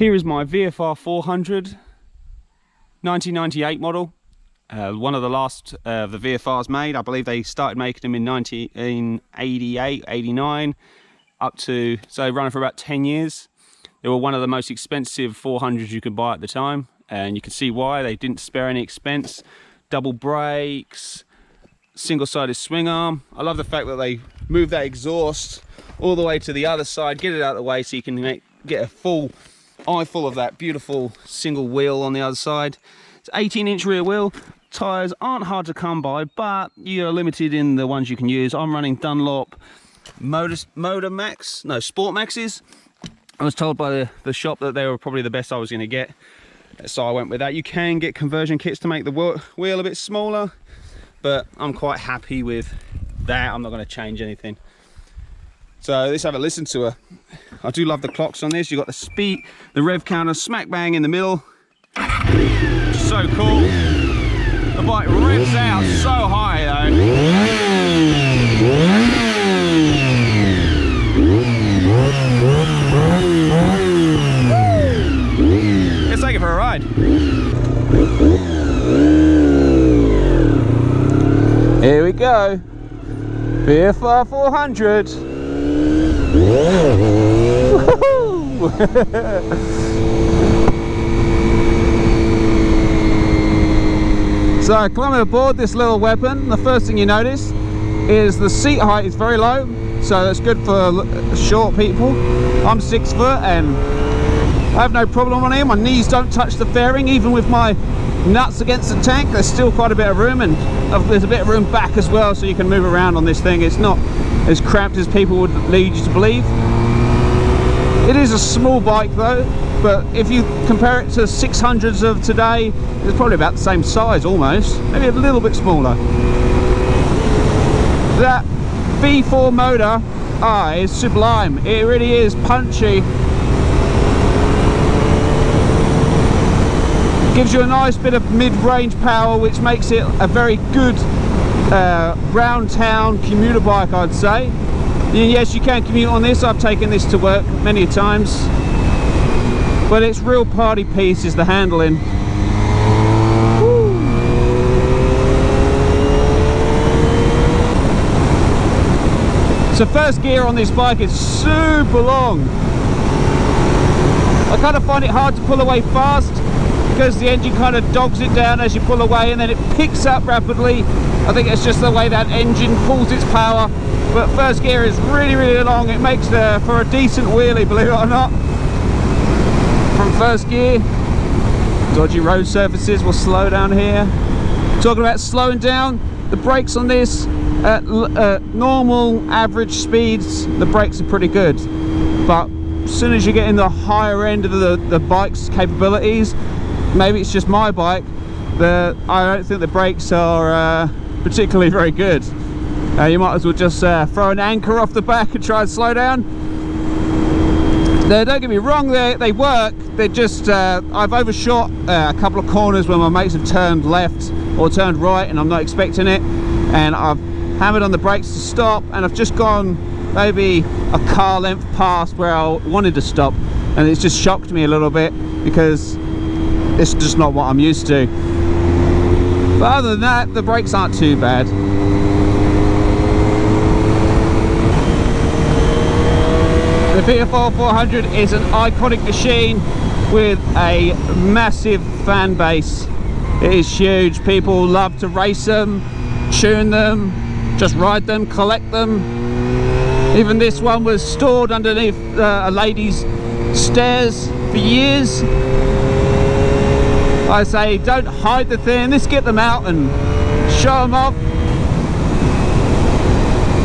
Here is my VFR400 1998 model. One of the last of the VFRs made. I believe they started making them in 1988, 89, up to, so running for about 10 years. They were one of the most expensive 400s you could buy at the time, and you can see why. They didn't spare any expense. Double brakes, single-sided swing arm. I love the fact that they move that exhaust all the way to the other side, get it out of the way so you can get a full eyeful of that beautiful single wheel on the other side. It's 18-inch rear wheel. Tyres aren't hard to come by, but you're limited in the ones you can use. I'm running Dunlop Sport Maxes. I was told by the shop that they were probably the best I was going to get, so I went with that. You can get conversion kits to make the wheel a bit smaller, but I'm quite happy with that. I'm not going to change anything. So let's have a listen to her. I do love the clocks on this. You've got the speed, the rev counter smack bang in the middle. So cool. The bike revs out so high though. Let's take it for a ride. Here we go. VFR400. So climbing aboard this little weapon, the first thing you notice is the seat height is very low, so that's good for short people. I'm 6 foot and I have no problem on here. My knees don't touch the fairing, even with my nuts against the tank. There's still quite a bit of room, and there's a bit of room back as well, so you can move around on this thing. It's not as cramped as people would lead you to believe. It is a small bike though, but if you compare it to 600s of today, it's probably about the same size almost, maybe a little bit smaller. That V4 motor is sublime. It really is punchy. Gives you a nice bit of mid-range power, which makes it a very good round town commuter bike, I'd say. Yes, you can commute on this. I've taken this to work many times, but its real party piece is the handling. Woo. So first gear on this bike is super long. I kind of find it hard to pull away fast because the engine kind of dogs it down as you pull away, and then it picks up rapidly. I think it's just the way that engine pulls its power. But first gear is really, really long. It makes for a decent wheelie, believe it or not. From first gear, dodgy road surfaces will slow down here. Talking about slowing down, the brakes on this at normal average speeds, the brakes are pretty good. But as soon as you get in the higher end of the bike's capabilities, maybe it's just my bike, I don't think the brakes are particularly very good. You might as well just throw an anchor off the back and try and slow down. Don't get me wrong, they work. They're just, I've overshot a couple of corners where my mates have turned left or turned right and I'm not expecting it, and I've hammered on the brakes to stop, and I've just gone maybe a car length past where I wanted to stop, and it's just shocked me a little bit because it's just not what I'm used to. But other than that, the brakes aren't too bad. The VFR400 is an iconic machine with a massive fan base. It is huge. People love to race them, tune them, just ride them, collect them. Even this one was stored underneath a lady's stairs for years. I say, don't hide the thing, let's get them out and show them off.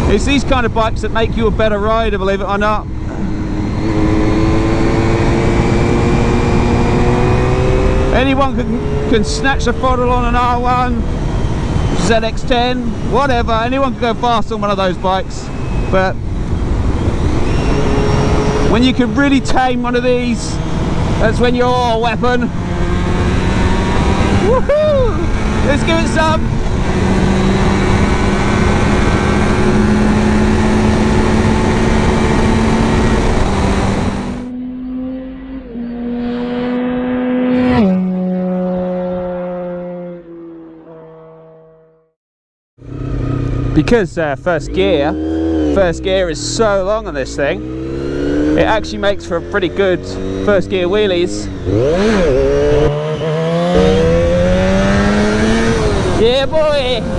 It's these kind of bikes that make you a better rider, believe it or not. Anyone can snatch the throttle on an R1, ZX10, whatever. Anyone can go fast on one of those bikes. But when you can really tame one of these, that's when you're a weapon. Woohoo! Let's give it some. Because first gear is so long on this thing, it actually makes for a pretty good first gear wheelies. Yeah boy!